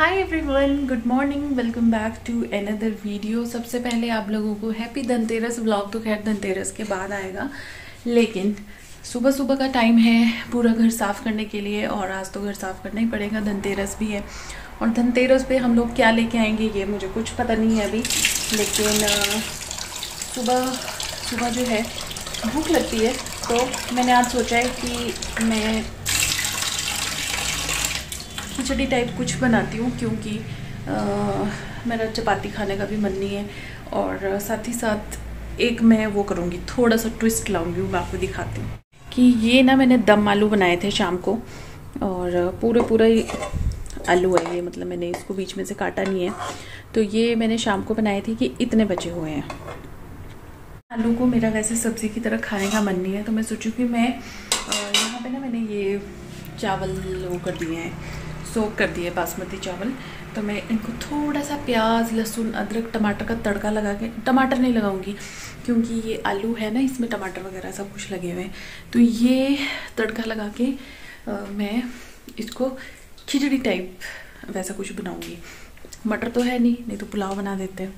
Hi everyone, good morning, welcome back to another video. सबसे पहले आप लोगों को हैप्पी धनतेरस। व्लॉग तो खैर धनतेरस के बाद आएगा, लेकिन सुबह सुबह का टाइम है पूरा घर साफ़ करने के लिए, और आज तो घर साफ़ करना ही पड़ेगा, धनतेरस भी है। और धनतेरस पे हम लोग क्या लेके आएंगे ये मुझे कुछ पता नहीं है अभी, लेकिन सुबह सुबह जो है भूख लगती है, तो मैंने आज सोचा है कि मैं खिचड़ी टाइप कुछ बनाती हूँ, क्योंकि मेरा चपाती खाने का भी मन नहीं है। और साथ ही साथ एक मैं वो करूँगी, थोड़ा सा ट्विस्ट लाऊंगी, मैं आपको दिखाती हूँ कि ये ना मैंने दम आलू बनाए थे शाम को, और पूरा ही आलू है ये, मतलब मैंने इसको बीच में से काटा नहीं है। तो ये मैंने शाम को बनाए थे कि इतने बचे हुए हैं। आलू को मेरा वैसे सब्ज़ी की तरह खाने का मन नहीं है, तो मैं सोचूँ कि मैं यहाँ पे ना मैंने ये चावल वो कर दिए हैं, सोक कर दिए बासमती चावल। तो मैं इनको थोड़ा सा प्याज, लहसुन, अदरक, टमाटर का तड़का लगा के, टमाटर नहीं लगाऊंगी क्योंकि ये आलू है ना, इसमें टमाटर वगैरह सब कुछ लगे हुए हैं। तो ये तड़का लगा के मैं इसको खिचड़ी टाइप वैसा कुछ बनाऊंगी। मटर तो है नहीं तो पुलाव बना देते हैं।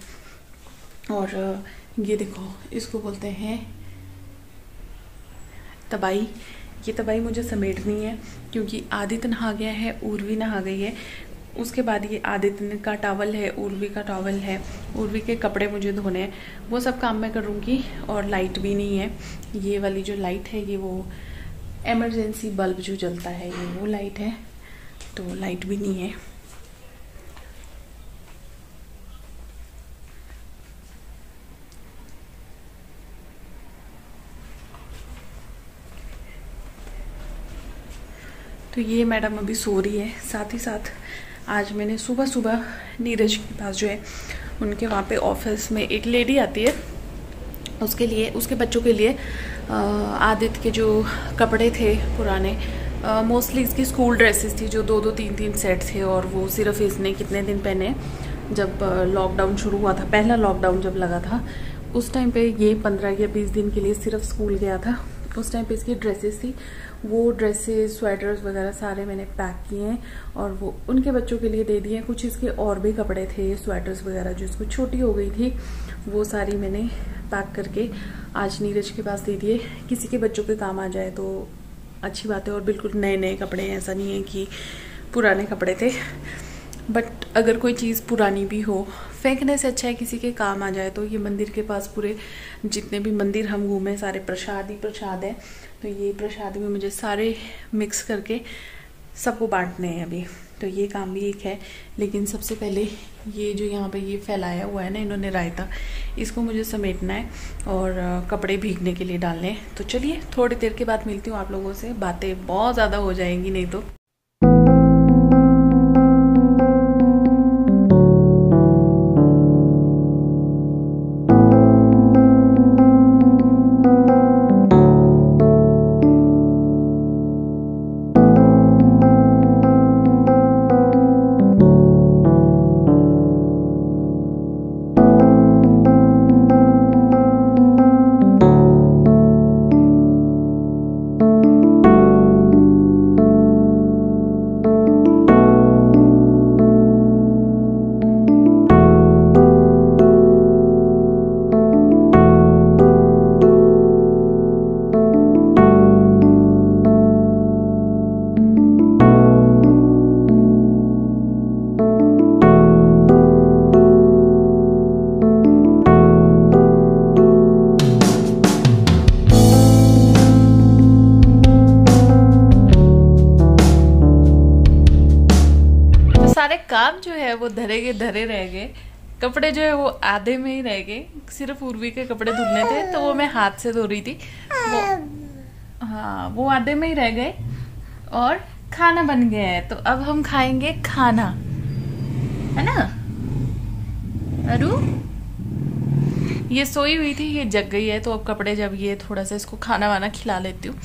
और ये देखो, इसको बोलते हैं तबाई। ये तबाई मुझे समेटनी है क्योंकि आदित्य नहा गया है, उर्वी नहा गई है। उसके बाद ये आदित्य का टॉवल है, उर्वी का टॉवल है, उर्वी के कपड़े मुझे धोने हैं, वो सब काम मैं करूँगी। और लाइट भी नहीं है, ये वाली जो लाइट है ये वो एमरजेंसी बल्ब जो जलता है ये वो लाइट है, तो लाइट भी नहीं है। तो ये मैडम अभी सो रही है। साथ ही साथ आज मैंने सुबह सुबह नीरज के पास जो है उनके वहाँ पे ऑफिस में एक लेडी आती है, उसके लिए, उसके बच्चों के लिए आदित्य के जो कपड़े थे पुराने, मोस्टली इसकी स्कूल ड्रेसेस थी जो 2-2, 3-3 सेट थे, और वो सिर्फ इसने कितने दिन पहने जब लॉकडाउन शुरू हुआ था, पहला लॉकडाउन जब लगा था उस टाइम पे ये 15 या 20 दिन के लिए सिर्फ स्कूल गया था। उस टाइम पे इसकी ड्रेसेस थी, वो ड्रेसेस, स्वेटर्स वगैरह सारे मैंने पैक किए हैं और वो उनके बच्चों के लिए दे दिए हैं। कुछ इसके और भी कपड़े थे, स्वेटर्स वगैरह जो इसको छोटी हो गई थी, वो सारी मैंने पैक करके आज नीरज के पास दे दिए। किसी के बच्चों के काम आ जाए तो अच्छी बात है, और बिल्कुल नए नए कपड़े हैं, ऐसा नहीं है कि पुराने कपड़े थे। बट अगर कोई चीज़ पुरानी भी हो, फेंकने से अच्छा है किसी के काम आ जाए। तो ये मंदिर के पास पूरे जितने भी मंदिर हम घूमे सारे प्रसाद ही प्रसाद है, तो ये प्रसाद में मुझे सारे मिक्स करके सबको बांटने हैं अभी, तो ये काम भी एक है। लेकिन सबसे पहले ये जो यहाँ पे ये फैलाया हुआ है ना इन्होंने रायता, इसको मुझे समेटना है और कपड़े भीगने के लिए डालने हैं। तो चलिए थोड़ी देर के बाद मिलती हूँ आप लोगों से, बातें बहुत ज़्यादा हो जाएंगी नहीं तो। सारे काम जो है वो धरे के धरे रह गए, कपड़े जो है वो आधे में ही रह गए। सिर्फ उर्वी के कपड़े धुलने थे तो वो मैं हाथ से धो रही थी, वो आधे में ही रह गए। और खाना बन गया है, तो अब हम खाएंगे खाना, है ना अरु? ये सोई हुई थी, ये जग गई है, तो अब कपड़े जब ये थोड़ा सा इसको खाना वाना खिला लेती हूँ,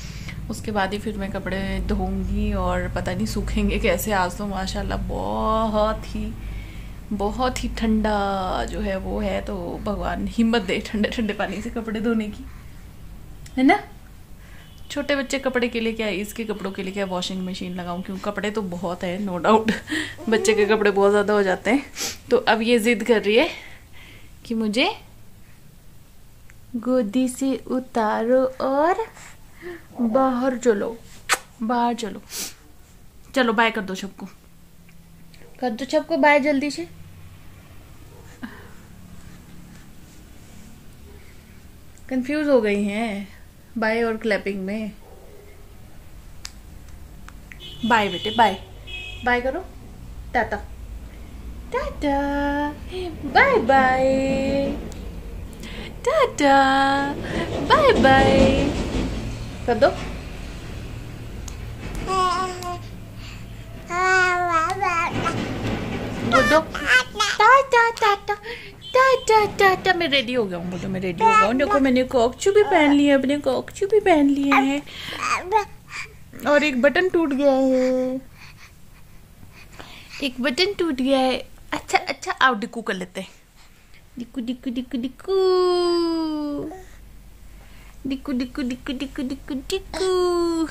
उसके बाद ही फिर मैं कपड़े धोऊंगी। और पता नहीं सूखेंगे कैसे। आज तो माशाल्लाह बहुत ही ठंडा जो है वो है, तो भगवान हिम्मत दे ठंडे ठंडे पानी से कपड़े धोने की, है ना। छोटे बच्चे कपड़े के लिए क्या है, इसके कपड़ों के लिए क्या वॉशिंग मशीन लगाऊं, क्यों कपड़े तो बहुत है नो डाउट। बच्चे के कपड़े बहुत ज़्यादा हो जाते हैं। तो अब ये जिद कर रही है कि मुझे गोदी से उतारो और बाहर चलो, बाहर चलो। चलो बाय कर दो सबको, कर दो सबको बाय जल्दी से। कंफ्यूज हो गई हैं बाय और क्लैपिंग में। बाय बेटे, बाय बाय करो, tata tata, bye bye, tata bye bye कर दो। बोलो टाटा टाटा टाटा टाटा। मैं रेडी हो गया हूँ, बोलो मैं रेडी हो गया हूँ। देखो मैंने कॉकचू भी पहन लिए, अपने कॉकचू भी पहन लिए हैं और एक बटन टूट गया है, एक बटन टूट गया है। अच्छा अच्छा आओ डिक्कू कर लेते हैं, डिक्कू डिक्कू डिक्कू डिक्कू डिक्कू डिक्कू डिक्कू डिक्कू डिक्कू डिक्कू।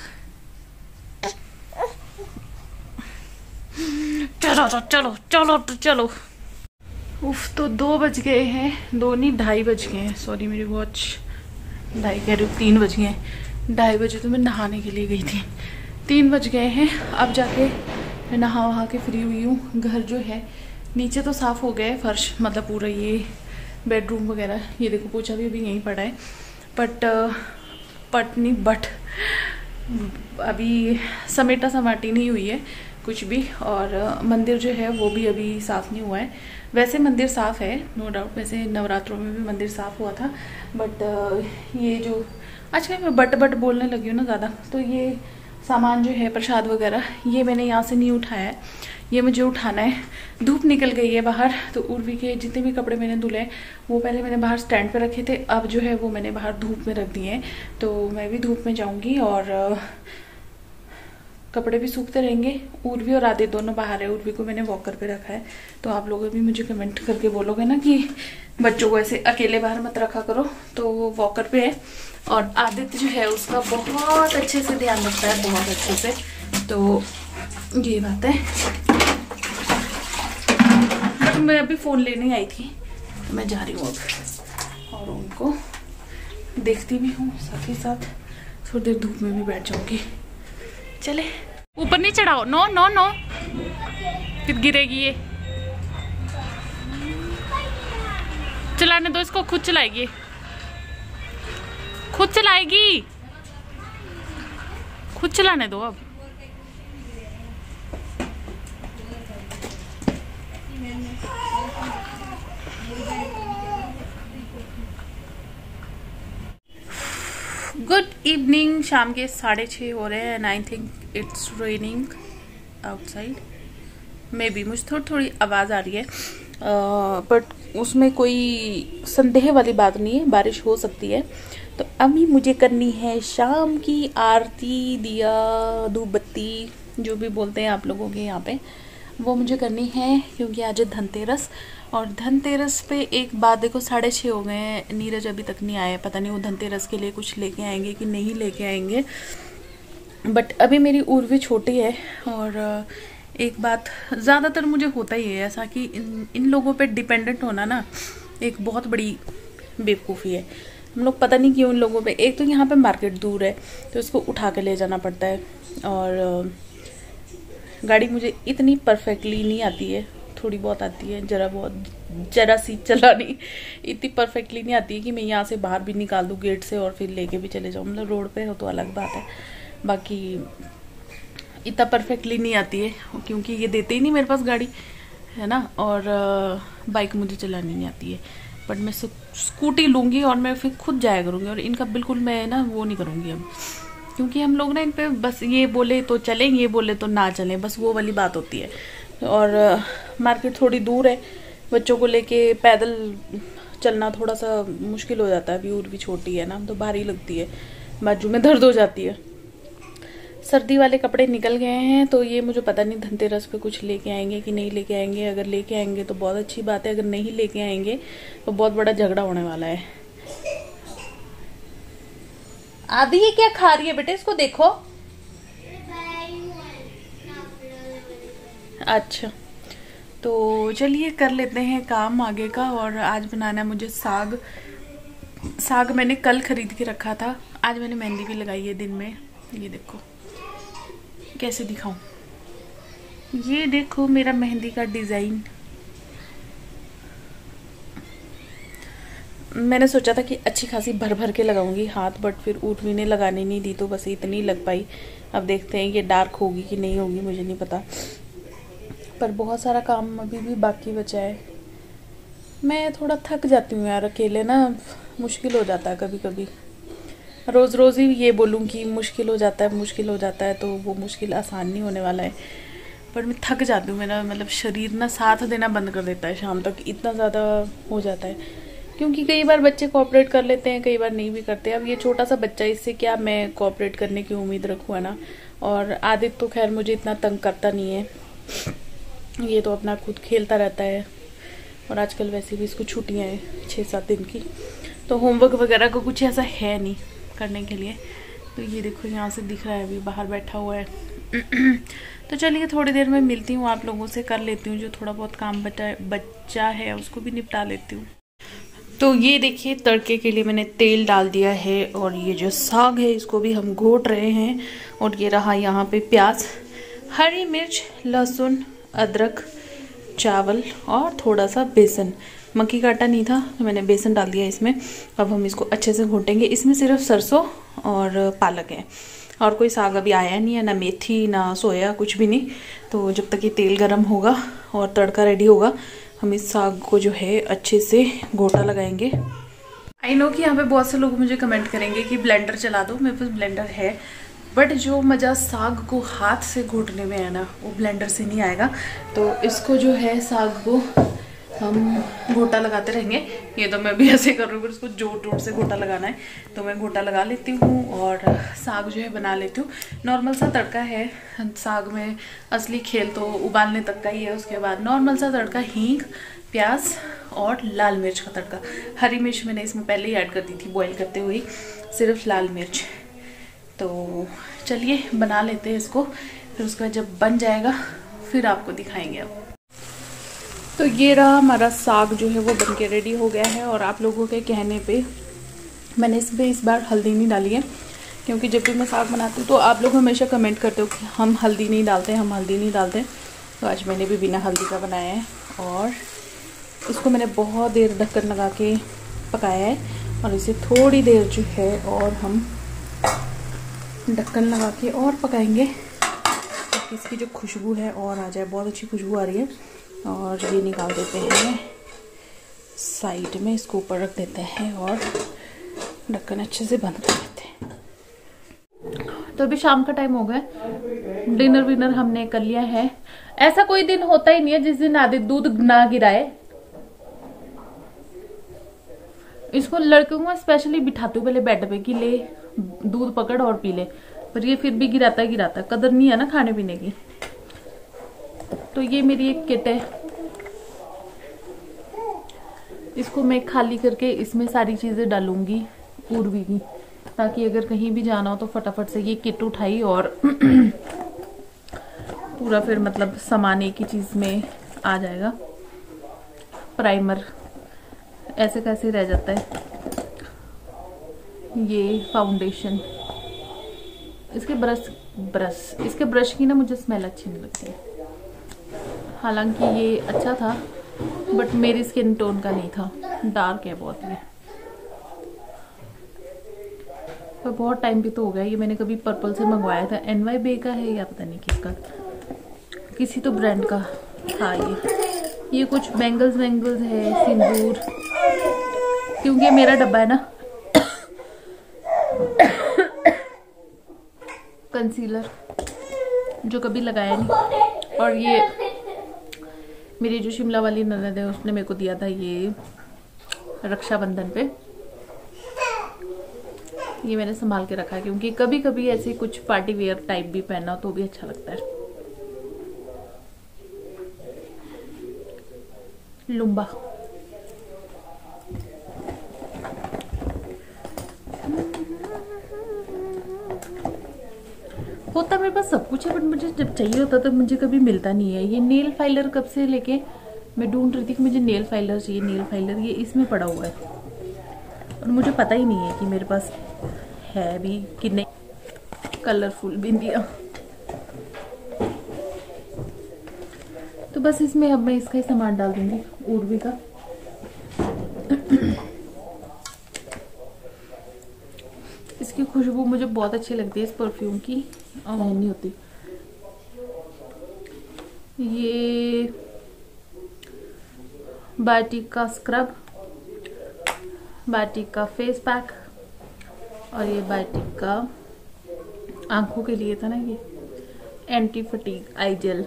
चलो चलो चलो चलो। उफ, तो 2 बज गए हैं, 2 नहीं 2:30 बज गए हैं। सॉरी मेरी वॉच 2:30 कह रही हूँ, 3 बज गए हैं। 2:30 बजे तो मैं नहाने के लिए गई थी, 3 बज गए हैं। अब जाके मैं नहा वहा के फ्री हुई हूँ। घर जो है नीचे तो साफ़ हो गया है, फर्श मतलब पूरा ये बेडरूम वगैरह, ये देखो पोछा भी अभी यहीं पड़ा है। बट अभी समेटा समाटी नहीं हुई है कुछ भी। और मंदिर जो है वो भी अभी साफ़ नहीं हुआ है। वैसे मंदिर साफ़ है नो डाउट, वैसे नवरात्रों में भी मंदिर साफ़ हुआ था। बट ये जो अच्छा मैं बट बोलने लगी हूँ ना ज़्यादा, तो ये सामान जो है प्रसाद वगैरह ये मैंने यहाँ से नहीं उठाया है, ये मुझे उठाना है। धूप निकल गई है बाहर, तो उर्वी के जितने भी कपड़े मैंने धुले वो पहले मैंने बाहर स्टैंड पे रखे थे, अब जो है वो मैंने बाहर धूप में रख दिए हैं। तो मैं भी धूप में जाऊँगी और कपड़े भी सूखते रहेंगे। उर्वी और आदित्य दोनों बाहर है, उर्वी को मैंने वॉकर पे रखा है। तो आप लोग भी मुझे कमेंट करके बोलोगे ना कि बच्चों को ऐसे अकेले बाहर मत रखा करो, तो वो वॉकर पे है। और आदित्य जो है उसका बहुत अच्छे से ध्यान रखता है, बहुत अच्छे से। तो ये बात है। बट मैं अभी फ़ोन लेने आई थी, तो मैं जा रही हूँ अब और उनको देखती भी हूँ, साथ ही साथ थोड़ी देर धूप में भी बैठ जाऊँगी। चले ऊपर नहीं चढ़ाओ, नो नो नो, फिर गिरेगी ये। चलाने दो इसको, खुद चलाएगी, खुद चलाएगी, खुद चलाने दो अब। गुड इवनिंग, शाम के 6:30 हो रहे हैं and I think it's raining outside. May be मुझे थोड़ी थोड़ी आवाज़ आ रही है, बट उसमें कोई संदेह वाली बात नहीं है, बारिश हो सकती है। तो अभी मुझे करनी है शाम की आरती, दिया धूप बत्ती जो भी बोलते हैं आप लोगों के यहाँ पे, वो मुझे करनी है क्योंकि आज है धनतेरस। और धनतेरस पे एक बात देखो, 6:30 हो गए हैं, नीरज अभी तक नहीं आए, पता नहीं वो धनतेरस के लिए कुछ लेके आएंगे कि नहीं लेके आएंगे। बट अभी मेरी उर्वी छोटी है और एक बात ज़्यादातर मुझे होता ही है ऐसा कि इन लोगों पे डिपेंडेंट होना ना एक बहुत बड़ी बेवकूफ़ी है। हम लोग पता नहीं क्यों इन लोगों पे, एक तो यहाँ पे मार्केट दूर है तो इसको उठा के ले जाना पड़ता है, और गाड़ी मुझे इतनी परफेक्टली नहीं आती है, थोड़ी बहुत आती है, जरा सी चलानी, इतनी परफेक्टली नहीं आती है कि मैं यहाँ से बाहर भी निकाल दूँ गेट से और फिर लेके भी चले जाऊँ। मतलब रोड पे हो तो अलग बात है, बाकी इतना परफेक्टली नहीं आती है क्योंकि ये देते ही नहीं मेरे पास गाड़ी है ना। और बाइक मुझे चलानी नहीं आती है, बट मैं स्कूटी लूँगी और मैं फिर खुद जाया करूँगी। और इनका बिल्कुल मैं ना वो नहीं करूँगी अब, क्योंकि हम लोग ना इन पे बस ये बोले तो चलें, ये बोले तो ना चलें, बस वो वाली बात होती है। और मार्केट थोड़ी दूर है, बच्चों को लेके पैदल चलना थोड़ा सा मुश्किल हो जाता है। अभी और भी छोटी है ना, तो भारी लगती है, बाजू में दर्द हो जाती है। सर्दी वाले कपड़े निकल गए हैं, तो ये मुझे पता नहीं धनतेरस पे कुछ लेके आएंगे कि नहीं लेके आएंगे। अगर लेके आएंगे तो बहुत अच्छी बात है, अगर नहीं लेके आएंगे तो बहुत बड़ा झगड़ा होने वाला है। आदि ये क्या खा रही है बेटे, इसको देखो। अच्छा, तो चलिए कर लेते हैं काम आगे का। और आज बनाना है मुझे साग। साग मैंने कल खरीद के रखा था, आज मैंने मेहंदी भी लगाई है दिन में। ये देखो कैसे दिखाऊं, ये देखो मेरा मेहंदी का डिजाइन। मैंने सोचा था कि अच्छी खासी भर भर के लगाऊंगी हाथ, बट फिर उर्वी ने लगाने नहीं दी तो बस इतनी लग पाई। अब देखते हैं ये डार्क होगी कि नहीं होगी, मुझे नहीं पता। पर बहुत सारा काम अभी भी बाकी बचा है। मैं थोड़ा थक जाती हूँ यार, अकेले ना मुश्किल हो जाता है कभी कभी। रोज़ रोज़ ही ये बोलूँ कि मुश्किल हो जाता है, मुश्किल हो जाता है, तो वो मुश्किल आसान नहीं होने वाला है। पर मैं थक जाती हूँ, मेरा मतलब शरीर ना साथ देना बंद कर देता है शाम तक, इतना ज़्यादा हो जाता है। क्योंकि कई बार बच्चे कोऑपरेट कर लेते हैं, कई बार नहीं भी करते। अब ये छोटा सा बच्चा, इससे क्या मैं कोऑपरेट करने की उम्मीद रखूँ, है ना। और आदित्य तो खैर मुझे इतना तंग करता नहीं है, ये तो अपना खुद खेलता रहता है। और आजकल वैसे भी इसको छुट्टियाँ हैं 6-7 दिन की, तो होमवर्क वगैरह का कुछ ऐसा है नहीं करने के लिए। तो ये देखो यहाँ से दिख रहा है, अभी बाहर बैठा हुआ है। तो चलिए थोड़ी देर में मिलती हूँ आप लोगों से, कर लेती हूँ जो थोड़ा बहुत काम बचा है उसको भी निपटा लेती हूँ। तो ये देखिए तड़के के लिए मैंने तेल डाल दिया है, और ये जो साग है इसको भी हम घोट रहे हैं। और ये रहा यहाँ पे प्याज, हरी मिर्च, लहसुन, अदरक, चावल और थोड़ा सा बेसन। मक्की का आटा नहीं था तो मैंने बेसन डाल दिया इसमें। अब हम इसको अच्छे से घोटेंगे। इसमें सिर्फ सरसों और पालक है, और कोई साग अभी आया नहीं है, ना मेथी ना सोया, कुछ भी नहीं। तो जब तक ये तेल गरम होगा और तड़का रेडी होगा, हम इस साग को जो है अच्छे से घोटा लगाएंगे। आई नो कि यहाँ पे बहुत से लोग मुझे कमेंट करेंगे कि ब्लेंडर चला दो, मेरे पास ब्लेंडर है, बट जो मज़ा साग को हाथ से घोटने में है ना, वो ब्लेंडर से नहीं आएगा। तो इसको जो है साग को हम घोटा लगाते रहेंगे। ये तो मैं भी ऐसे कर रही हूँ, पर उसको जोर जोर से घोटा लगाना है, तो मैं घोटा लगा लेती हूँ और साग जो है बना लेती हूँ। नॉर्मल सा तड़का है साग में, असली खेल तो उबालने तक का ही है। उसके बाद नॉर्मल सा तड़का, हींग, प्याज और लाल मिर्च का तड़का। हरी मिर्च मैंने इसमें पहले ही ऐड कर दी थी बॉईल करते हुए, सिर्फ लाल मिर्च। तो चलिए बना लेते हैं इसको, फिर उसके बाद जब बन जाएगा फिर आपको दिखाएंगे। अब तो ये रहा हमारा साग जो है वो बन के रेडी हो गया है। और आप लोगों के कहने पे मैंने इसमें इस बार हल्दी नहीं डाली है, क्योंकि जब भी मैं साग बनाती हूँ तो आप लोग हमेशा कमेंट करते हो कि हम हल्दी नहीं डालते, हम हल्दी नहीं डालते। तो आज मैंने भी बिना हल्दी का बनाया है, और इसको मैंने बहुत देर ढक्कन लगा के पकाया है। और इसे थोड़ी देर जो है और हम ढक्कन लगा के और पकाएंगे, ताकि इसकी जो खुशबू है और आ जाए। बहुत अच्छी खुशबू आ रही है। और ये निकाल देते हैं साइड में, इसको ऊपर रख देते हैं और ढक्कन अच्छे से बंद कर देते हैं। तो अभी शाम का टाइम हो गया, डिनर विनर हमने कर लिया है। ऐसा कोई दिन होता ही नहीं है जिस दिन आदित्य दूध ना गिराए। इसको लड़कों को स्पेशली बिठाती हूँ पहले बेड पे कि ले दूध पकड़ और पी ले, पर ये फिर भी गिराता है। कदर नहीं है ना खाने पीने की। तो ये मेरी एक किट है, इसको मैं खाली करके इसमें सारी चीजें डालूंगी उर्वी की, ताकि अगर कहीं भी जाना हो तो फटाफट से ये किट उठाई और पूरा फिर मतलब सामान एक ही चीज में आ जाएगा। प्राइमर ऐसे कैसे रह जाता है, ये फाउंडेशन, इसके इसके ब्रश की ना मुझे स्मेल अच्छी नहीं लगती है। हालांकि ये अच्छा था, बट मेरी स्किन टोन का नहीं था, डार्क है बहुत ये। पर बहुत टाइम भी तो हो गया, ये मैंने कभी पर्पल से मंगवाया था, NY बे का है या पता नहीं किसका, किसी तो ब्रांड का था ये कुछ बैंगल्स है, सिंदूर, क्योंकि मेरा डब्बा है ना कंसीलर, जो कभी लगाया नहीं। और ये मेरी जो शिमला वाली ननद है उसने मेरे को दिया था ये रक्षाबंधन पे, ये मैंने संभाल के रखा है, क्योंकि कभी कभी ऐसे कुछ पार्टी वेयर टाइप भी पहनना तो भी अच्छा लगता है। लुम्बा मेरे पास सब कुछ है, बट मुझे जब चाहिए होता तो मुझे कभी मिलता नहीं है। ये नेल फाइलर कब से लेके मैं ढूंढ रही थी कि मुझे नेल फाइलर चाहिए, नेल फाइलर, ये इसमें पड़ा हुआ है और मुझे पता ही नहीं है कि मेरे पास है भी कि नहीं। कलरफुल बिंदियाँ, तो बस इसमें अब मैं इसका ही सामान डाल दूंगी, उर्वी का। इसकी खुशबू मुझे बहुत अच्छी लगती है इस परफ्यूम की, नहीं होती। ये बाटिक का स्क्रब, बाटिक का फेस पैक और ये बाटिक का आंखों के लिए था ना, ये एंटी फटीग आई जेल।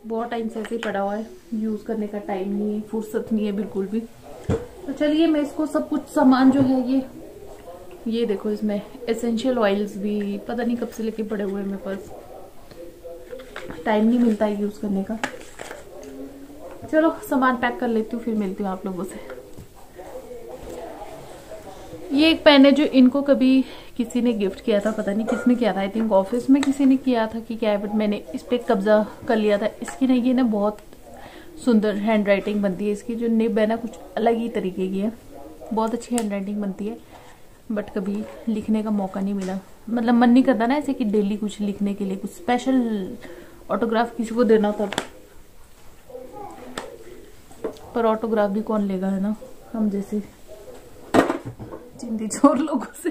बहुत टाइम से ऐसे ही पड़ा हुआ है, यूज करने का टाइम नहीं है, फुर्सत नहीं है बिल्कुल भी। तो चलिए मैं इसको सब कुछ सामान जो है ये देखो, इसमें एसेंशियल ऑयल्स भी पता नहीं कब से लेके पड़े हुए हैं मेरे पास, टाइम नहीं मिलता है यूज करने का। चलो सामान पैक कर लेती हूँ, फिर मिलती हूँ आप लोगों से। ये एक पेन है जो इनको कभी किसी ने गिफ्ट किया था, पता नहीं किसने किया था, आई थिंक ऑफिस में किसी ने किया था कि क्या है, बट मैंने इस पे कब्जा कर लिया था। इसकी ना ये ना बहुत सुंदर हैंड राइटिंग बनती है, इसकी जो निब है ना कुछ अलग ही तरीके की है, बहुत अच्छी हैंड राइटिंग बनती है, बट कभी लिखने का मौका नहीं मिला। मतलब मन नहीं करता ना ऐसे कि डेली कुछ लिखने के लिए, कुछ स्पेशल ऑटोग्राफ किसी को देना तब, पर ऑटोग्राफ भी कौन लेगा, है ना, हम जैसे चिंदी चोर लोगों से।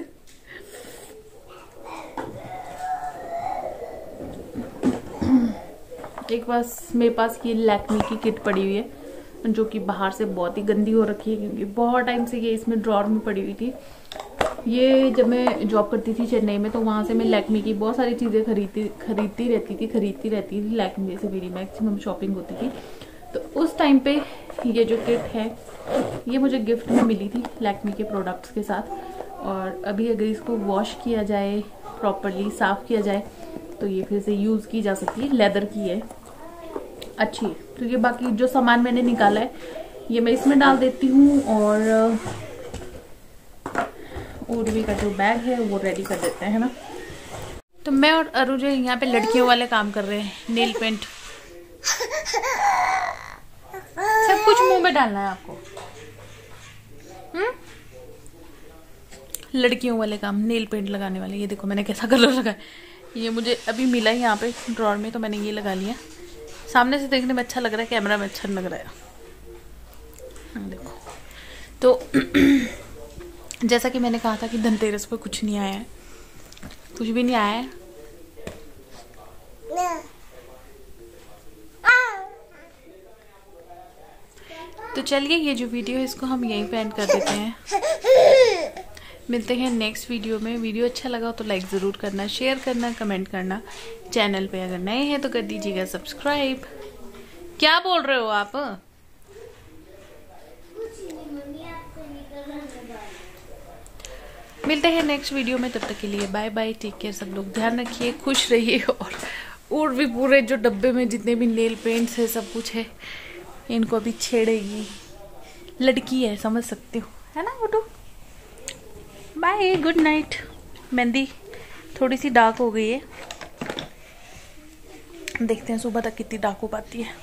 एक पास मेरे पास ये लैक्मे की किट पड़ी हुई है जो कि बाहर से बहुत ही गंदी हो रखी है, क्योंकि बहुत टाइम से ये इसमें ड्रॉर में पड़ी हुई थी। ये जब मैं जॉब करती थी चेन्नई में, तो वहाँ से मैं लैक्मे की बहुत सारी चीज़ें खरीदती रहती थी। लैक्मे से मेरी मैक्सिमम शॉपिंग होती थी। तो उस टाइम पे ये जो किट है ये मुझे गिफ्ट में मिली थी लैक्मे के प्रोडक्ट्स के साथ। और अभी अगर इसको वॉश किया जाए, प्रॉपरली साफ़ किया जाए, तो ये फिर से यूज़ की जा सकती है। लेदर की है, अच्छी है। तो ये बाकी जो सामान मैंने निकाला है ये मैं इसमें डाल देती हूँ, और उर्वी का जो बैग है वो रेडी कर देते हैं, है ना। तो मैं और अरु जो यहाँ पे लड़कियों वाले काम कर रहे हैं, नेल पेंट सब कुछ मुंह में डालना है आपको। लड़कियों वाले काम, नेल पेंट लगाने वाले। ये देखो मैंने कैसा कलर लगा है, ये मुझे अभी मिला है यहाँ पे ड्रॉर में, तो मैंने ये लगा लिया। सामने से देखने में अच्छा लग रहा है, कैमरा में अच्छा लग रहा है। देखो तो जैसा कि मैंने कहा था कि धनतेरस पर कुछ नहीं आया है, कुछ भी नहीं आया है। तो चलिए ये जो वीडियो है इसको हम यहीं पे एंड कर देते हैं। मिलते हैं नेक्स्ट वीडियो में। वीडियो अच्छा लगा तो लाइक ज़रूर करना, शेयर करना, कमेंट करना। चैनल पे अगर नए हैं तो कर दीजिएगा सब्सक्राइब। क्या बोल रहे हो आप? मिलते हैं नेक्स्ट वीडियो में, तब तक के लिए बाय बाय, टेक केयर। सब लोग ध्यान रखिए, खुश रहिए। और भी पूरे जो डब्बे में जितने भी नेल पेंट्स है, सब कुछ है, इनको अभी छेड़ेगी। लड़की है, समझ सकते हो, है ना Guddu. Bye, good night. Mehndi थोड़ी सी डार्क हो गई है, देखते हैं सुबह तक कितनी डार्क हो पाती है।